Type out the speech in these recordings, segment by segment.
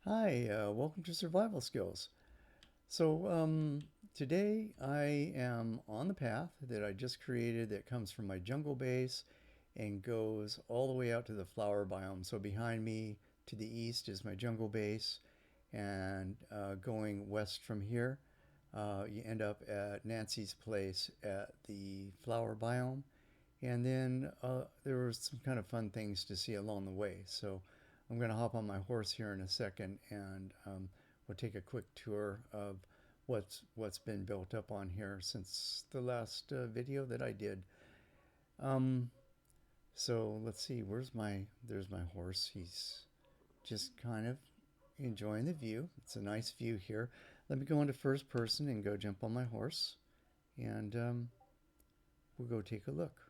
Hi, welcome to Survival Skills. Today I am on the path that I just created that comes from my jungle base and goes all the way out to the flower biome. So behind me to the east is my jungle base, and going west from here, you end up at Nancy's place at the flower biome. And then there were some kind of fun things to see along the way. So I'm going to hop on my horse here in a second, and we'll take a quick tour of what's been built up on here since the last video that I did. Um, so let's see, there's my horse. He's just kind of enjoying the view. It's a nice view here. Let me go into first person and go jump on my horse, and we'll go take a look.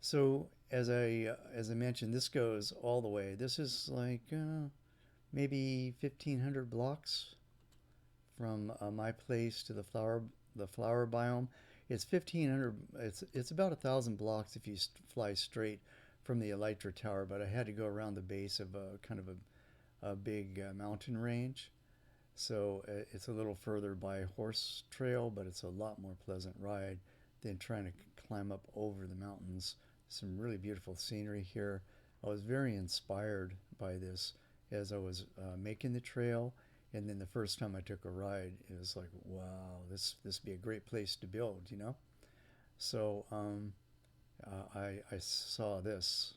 So as I mentioned, this goes all the way. This is like maybe 1,500 blocks from my place to the flower biome. It's 1,500. It's about 1,000 blocks if you fly straight from the Elytra Tower, but I had to go around the base of a kind of a big mountain range. So it's a little further by horse trail, but it's a lot more pleasant ride than trying to climb up over the mountains. Some really beautiful scenery here. I was very inspired by this as I was making the trail, and then the first time I took a ride, it was like, wow, this would be a great place to build. So I saw this.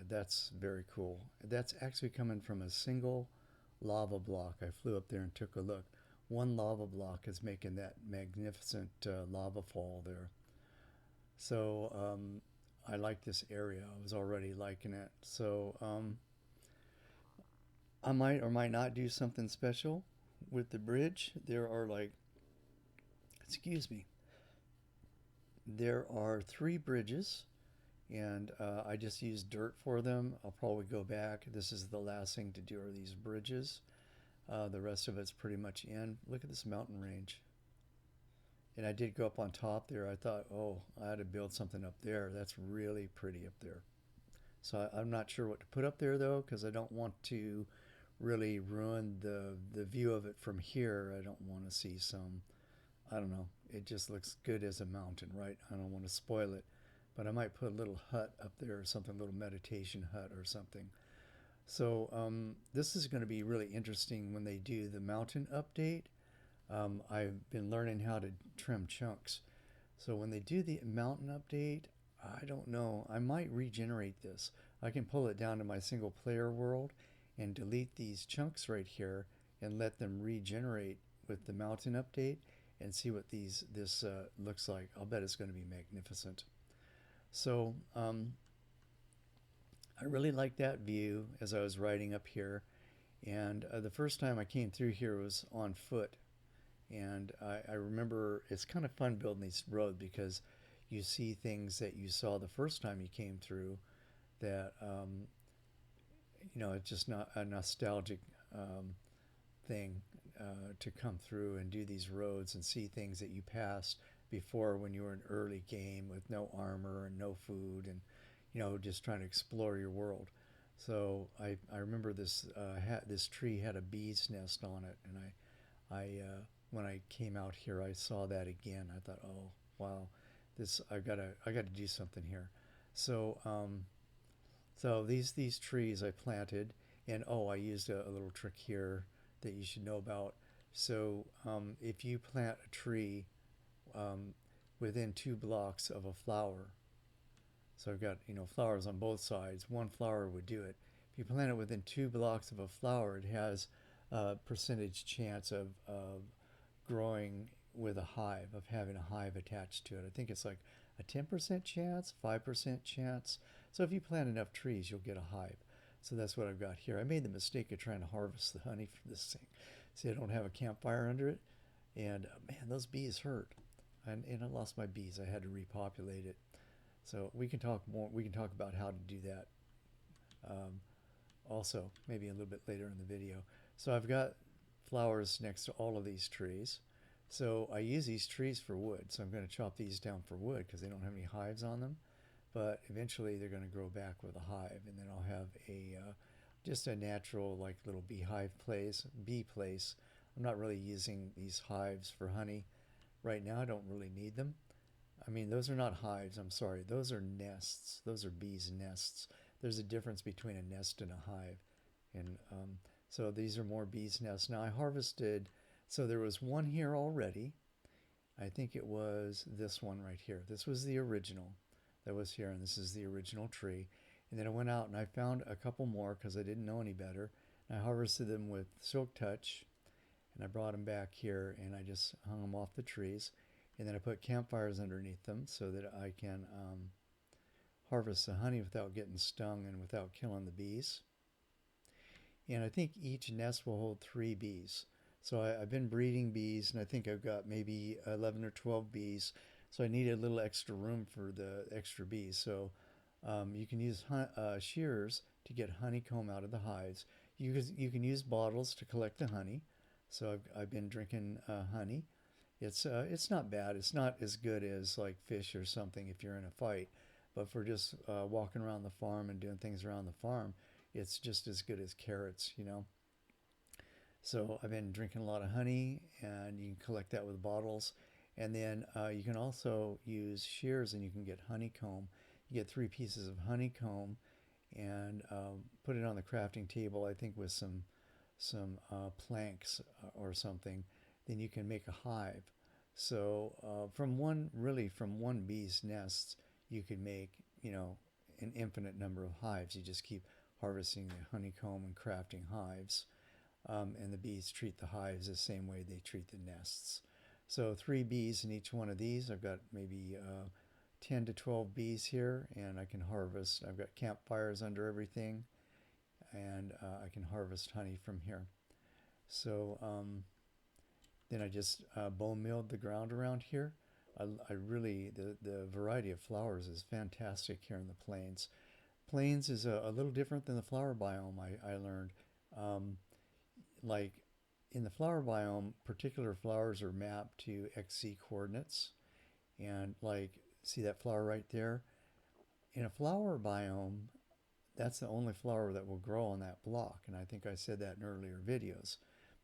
That's very cool. That's actually coming from a single lava block. I flew up there and took a look. One lava block is making that magnificent lava fall there. So I like this area. I was already liking it. So I might or might not do something special with the bridge. Excuse me, there are three bridges, and I just used dirt for them. I'll probably go back. This is the last thing to do are these bridges. The rest of it's pretty much in. Look at this mountain range. And I did go up on top there. I thought, oh, I had to build something up there. That's really pretty up there. So I'm not sure what to put up there though, because I don't want to really ruin the view of it from here. I don't want to see some, I don't know. It just looks good as a mountain, right? I don't want to spoil it, but I might put a little hut up there or something, a little meditation hut or something. So this is going to be really interesting when they do the mountain update. I've been learning how to trim chunks. So when they do the mountain update, I don't know. I might regenerate this. I can pull it down to my single player world and delete these chunks right here and let them regenerate with the mountain update and see what this looks like. I'll bet it's going to be magnificent. So I really like that view as I was riding up here. And the first time I came through here was on foot. And I remember it's kind of fun building these roads because you see things that you saw the first time you came through that, it's just not a nostalgic thing to come through and do these roads and see things that you passed before when you were in early game with no armor and no food and, just trying to explore your world. So I remember this tree had a bee's nest on it, and I when I came out here, I saw that again. I thought, oh wow, I gotta do something here. So these trees I planted, and oh, I used a little trick here that you should know about. So if you plant a tree um, within 2 blocks of a flower, so I've got flowers on both sides. One flower would do it. If you plant it within 2 blocks of a flower, it has a percentage chance of growing with a hive, of having a hive attached to it. I think it's like a 10% chance, 5% chance. So if you plant enough trees, you'll get a hive. So that's what I've got here. I made the mistake of trying to harvest the honey from this thing. See, I don't have a campfire under it. And man, those bees hurt. And I lost my bees. I had to repopulate it. So we can talk more. We can talk about how to do that um, also, maybe a little bit later in the video. So I've got flowers next to all of these trees. So I use these trees for wood. So I'm going to chop these down for wood because they don't have any hives on them. but eventually they're going to grow back with a hive, and then I'll have a just a natural like little bee place. I'm not really using these hives for honey right now. I don't really need them. I mean, those are not hives. I'm sorry. Those are nests. Those are bees' nests. There's a difference between a nest and a hive. And so these are more bees' nests. Now I harvested, so there was one here already. I think it was this one right here. This was the original that was here, and this is the original tree. And then I went out and I found a couple more because I didn't know any better. And I harvested them with Silk Touch, and I brought them back here and I just hung them off the trees. And then I put campfires underneath them so that I can harvest the honey without getting stung and without killing the bees. And I think each nest will hold 3 bees. So I've been breeding bees, and I think I've got maybe 11 or 12 bees. So I need a little extra room for the extra bees. So you can use shears to get honeycomb out of the hives. You can use bottles to collect the honey. So I've been drinking honey. It's not bad. It's not as good as like fish or something if you're in a fight, but for just walking around the farm and doing things around the farm, it's just as good as carrots, you know. So I've been drinking a lot of honey, and you can collect that with bottles. And then you can also use shears, and you can get honeycomb. You get 3 pieces of honeycomb, and put it on the crafting table. I think with some planks or something. Then you can make a hive. So from one bee's nest, you can make an infinite number of hives. You just keep harvesting the honeycomb and crafting hives. And the bees treat the hives the same way they treat the nests. So 3 bees in each one of these. I've got maybe 10 to 12 bees here, and I can harvest. I've got campfires under everything, and I can harvest honey from here. So then I just bone milled the ground around here. I really, the variety of flowers is fantastic here in the plains. Plains is a little different than the flower biome, I learned. Um, like in the flower biome, particular flowers are mapped to XZ coordinates. And like, see that flower right there? In a flower biome, that's the only flower that will grow on that block. And I think I said that in earlier videos.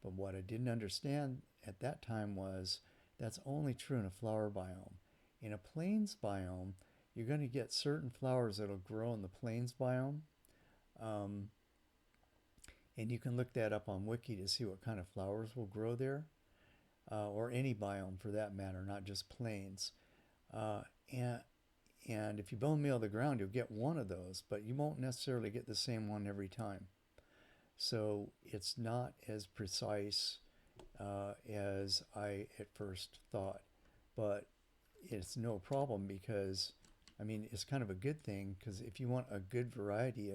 But what I didn't understand at that time was that's only true in a flower biome. In a plains biome, you're going to get certain flowers that'll grow in the plains biome. Um, and you can look that up on Wiki to see what kind of flowers will grow there, or any biome for that matter, not just plains. Uh, and, and if you bone meal the ground, you'll get one of those, but you won't necessarily get the same one every time. So it's not as precise as I at first thought, but it's no problem because, I mean, it's kind of a good thing because if you want a good variety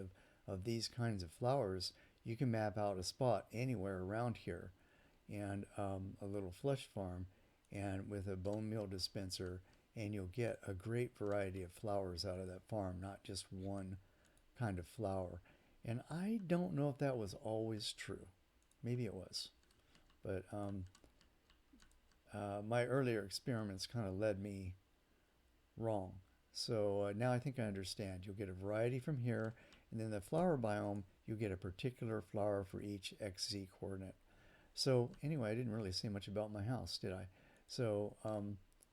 of these kinds of flowers, you can map out a spot anywhere around here and a little flush farm and with a bone meal dispenser, and you'll get a great variety of flowers out of that farm, not just one kind of flower. And I don't know if that was always true. Maybe it was. But my earlier experiments kind of led me wrong. So now I think I understand. You'll get a variety from here, and then the flower biome, you'll get a particular flower for each XZ coordinate. So anyway, I didn't really say much about my house, did I? So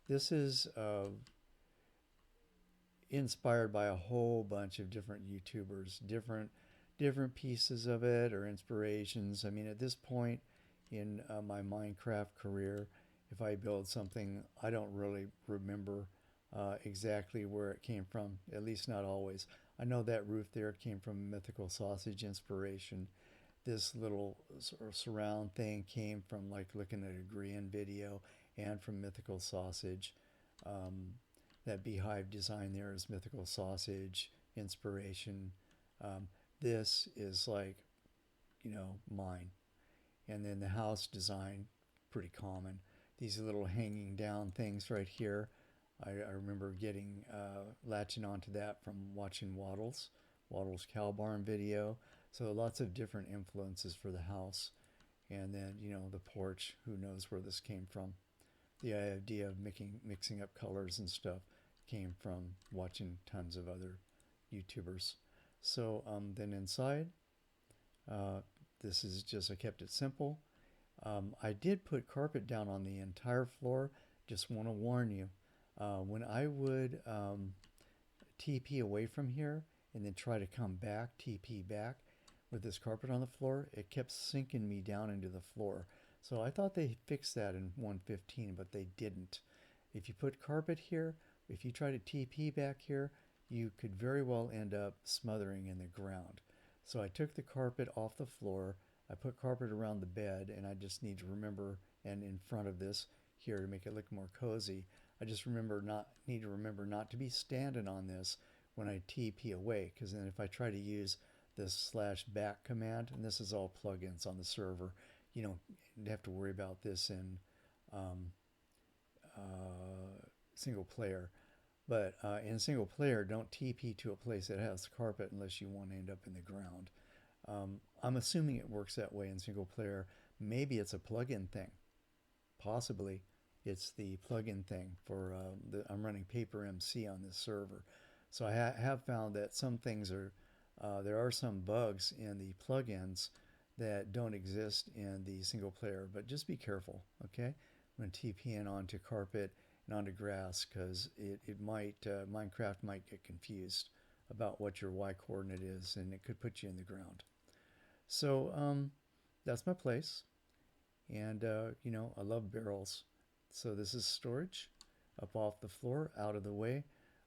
this is inspired by a whole bunch of different YouTubers, different pieces of it or inspirations. I mean, at this point in my Minecraft career, if I build something, I don't really remember exactly where it came from, at least not always. I know that roof there came from Mythical Sausage inspiration. This little sort of surround thing came from like looking at a Grian video and from Mythical Sausage. That beehive design there is Mythical Sausage inspiration. This is like, mine. And then the house design, pretty common. These little hanging down things right here. I remember latching onto that from watching Waddle's Cow Barn video. So lots of different influences for the house. And then, the porch, who knows where this came from. The idea of mixing up colors and stuff came from watching tons of other YouTubers. So then inside, uh, this is just, I kept it simple. I did put carpet down on the entire floor. Just want to warn you, when I would TP away from here and then try to come back, TP back with this carpet on the floor, it kept sinking me down into the floor. So I thought they fixed that in 115, but they didn't. If you put carpet here, if you try to TP back here, you could very well end up smothering in the ground. So I took the carpet off the floor. I put carpet around the bed, and I just need to remember, and in front of this here to make it look more cozy, I just need to remember not to be standing on this when I TP away, because then if I try to use this /back command, and this is all plugins on the server, you don't have to worry about this in um, single player. But in single player, don't TP to a place that has carpet unless you want to end up in the ground. I'm assuming it works that way in single player. Maybe it's a plugin thing. Possibly it's the plugin thing for I'm running Paper MC on this server. So I have found that some things there are some bugs in the plugins that don't exist in the single player, but just be careful, okay? When TPing onto carpet and onto grass, because it might, Minecraft might get confused about what your Y coordinate is, and it could put you in the ground. So that's my place, and I love barrels. So this is storage, up off the floor, out of the way.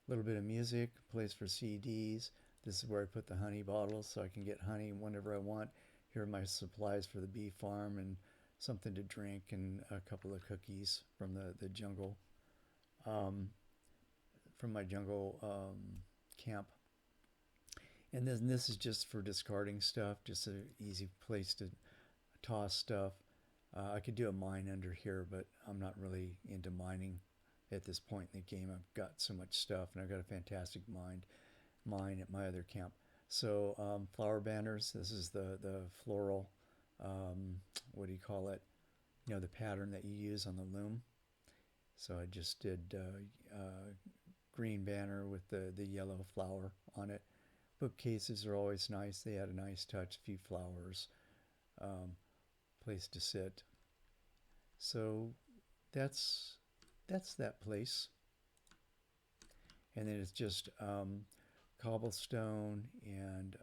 A little bit of music, place for CDs. This is where I put the honey bottles so I can get honey whenever I want. Here are my supplies for the bee farm and something to drink and a couple of cookies from the jungle, um, from my jungle camp. And then this is just for discarding stuff, just an easy place to toss stuff. I could do a mine under here, but I'm not really into mining at this point in the game. I've got so much stuff, and I've got a fantastic mine at my other camp. So flower banners. This is the floral. What do you call it? The pattern that you use on the loom. So I just did green banner with the yellow flower on it. Bookcases are always nice. They add a nice touch. A few flowers. Place to sit. So that's that place. And then it's just cobblestone and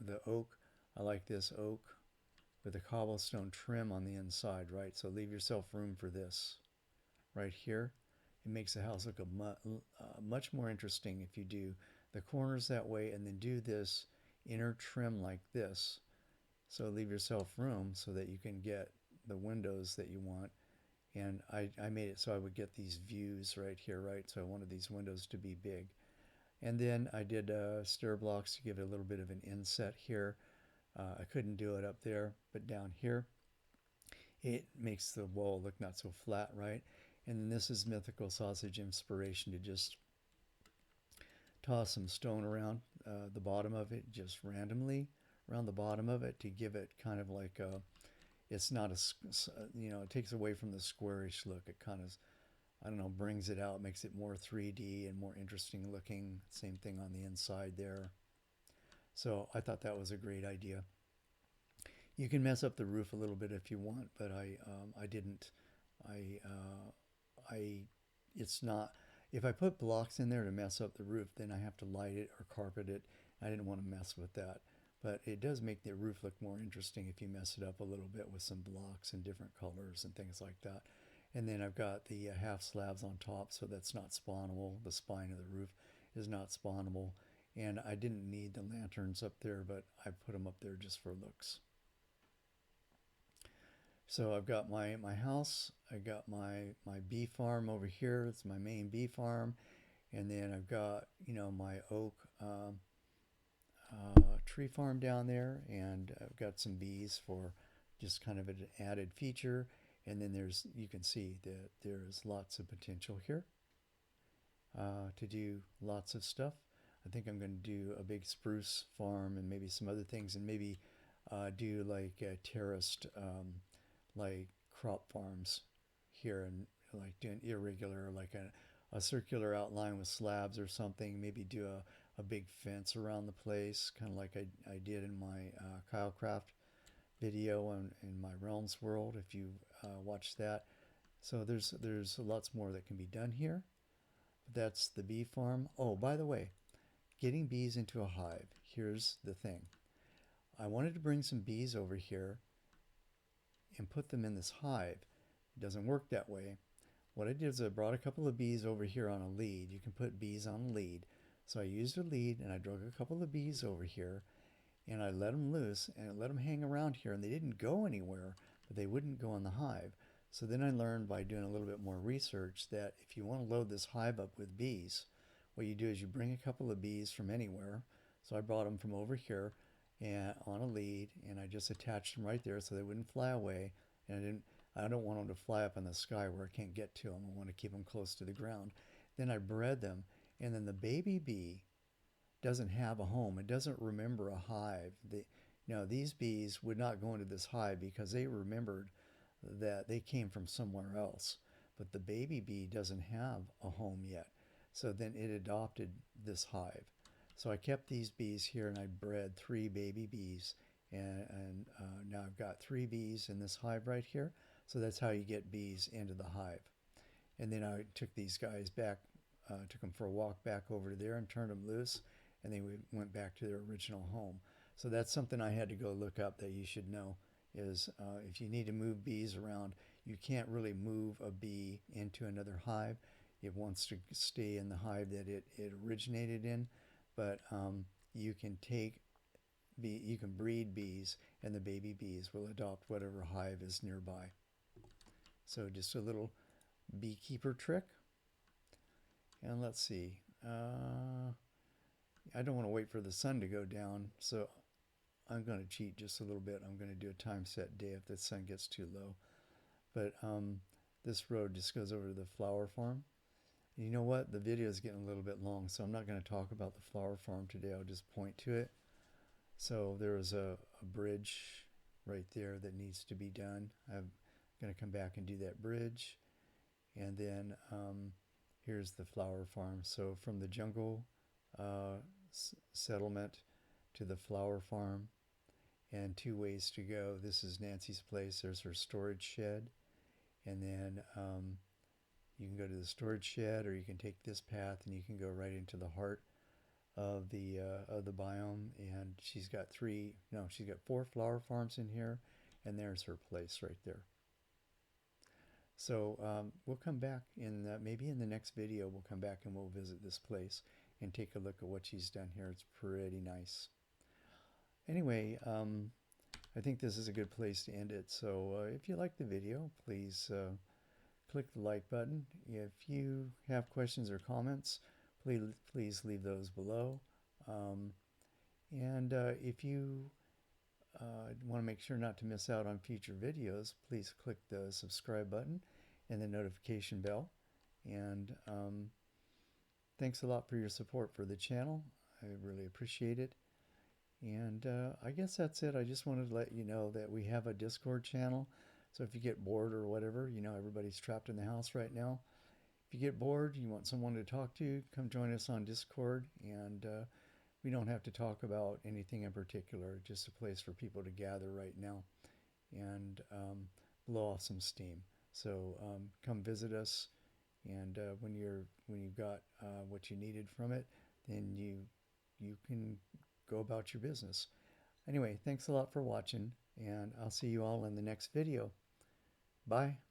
the oak. I like this oak with a cobblestone trim on the inside, right? So leave yourself room for this right here. It makes the house look much more interesting if you do the corners that way and then do this inner trim like this. So leave yourself room so that you can get the windows that you want. And I made it so I would get these views right here, right? So I wanted these windows to be big. And then I did stair blocks to give it a little bit of an inset here. I couldn't do it up there, but down here, it makes the wall look not so flat, right? And then this is Mythical Sausage inspiration to just toss some stone around the bottom of it, just randomly around the bottom of it to give it kind of like a, it's not a, it takes away from the squarish look. It kind of, I don't know, brings it out, makes it more 3D and more interesting looking. Same thing on the inside there. So I thought that was a great idea. You can mess up the roof a little bit if you want, but I didn't. It's not, if I put blocks in there to mess up the roof, then I have to light it or carpet it. I didn't want to mess with that. But it does make the roof look more interesting if you mess it up a little bit with some blocks and different colors and things like that. And then I've got the half slabs on top, so that's not spawnable. The spine of the roof is not spawnable. And I didn't need the lanterns up there, but I put them up there just for looks. So I've got my house, I got my bee farm over here. It's my main bee farm. And then I've got, my oak tree farm down there, and I've got some bees for just kind of an added feature. And then you can see that there's lots of potential here to do lots of stuff. I think I'm going to do a big spruce farm and maybe some other things, and maybe do like terraced like crop farms here, and like doing irregular, like a circular outline with slabs or something. Maybe do a big fence around the place, kind of like I did in my Kylecraft video in my Realms world, if you watched that. So there's lots more that can be done here. But that's the bee farm. Oh, by the way, getting bees into a hive. Here's the thing. I wanted to bring some bees over here and put them in this hive. It doesn't work that way. What I did is I brought a couple of bees over here on a lead. You can put bees on a lead. So I used a lead and I drug a couple of bees over here and I let them loose and I let them hang around here, and they didn't go anywhere, but they wouldn't go in the hive. So then I learned by doing a little bit more research that if you want to load this hive up with bees, what you do is you bring a couple of bees from anywhere. So I brought them from over here and on a lead, and I just attached them right there so they wouldn't fly away. And I don't want them to fly up in the sky where I can't get to them. I want to keep them close to the ground. Then I bred them, and then the baby bee doesn't have a home. It doesn't remember a hive. These bees would not go into this hive because they remembered that they came from somewhere else. But the baby bee doesn't have a home yet. So then it adopted this hive. So I kept these bees here and I bred 3 baby bees. And now I've got 3 bees in this hive right here. So that's how you get bees into the hive. And then I took these guys back, took them for a walk back over to there and turned them loose, and they went back to their original home. So that's something I had to go look up that you should know is if you need to move bees around, you can't really move a bee into another hive. It wants to stay in the hive that it originated in, but you can you can breed bees, and the baby bees will adopt whatever hive is nearby. So just a little beekeeper trick. And let's see. I don't want to wait for the sun to go down, so I'm going to cheat just a little bit. I'm going to do a time set day if the sun gets too low. But this road just goes over to the flower farm. And you know what? The video is getting a little bit long, so I'm not going to talk about the flower farm today. I'll just point to it. So there is a bridge right there that needs to be done. I'm going to come back and do that bridge. And then here's the flower farm. So from the jungle settlement to the flower farm, and 2 ways to go. This is Nancy's place. There's her storage shed, and then you can go to the storage shed, or you can take this path and you can go right into the heart of the biome. And she's got 4 flower farms in here, and there's her place right there. So we'll come back maybe in the next video. We'll come back and we'll visit this place and take a look at what she's done here. It's pretty nice. Anyway, I think this is a good place to end it. So if you like the video, please click the like button. If you have questions or comments, please leave those below. And if you want to make sure not to miss out on future videos, please click the subscribe button and the notification bell. And thanks a lot for your support for the channel. I really appreciate it. And I guess that's it. I just wanted to let you know that we have a Discord channel. So if you get bored or whatever, everybody's trapped in the house right now. If you get bored, you want someone to talk to, come join us on Discord. And we don't have to talk about anything in particular, just a place for people to gather right now and blow off some steam. So come visit us, and when you've got what you needed from it, then you can go about your business. Anyway, thanks a lot for watching, and I'll see you all in the next video. Bye.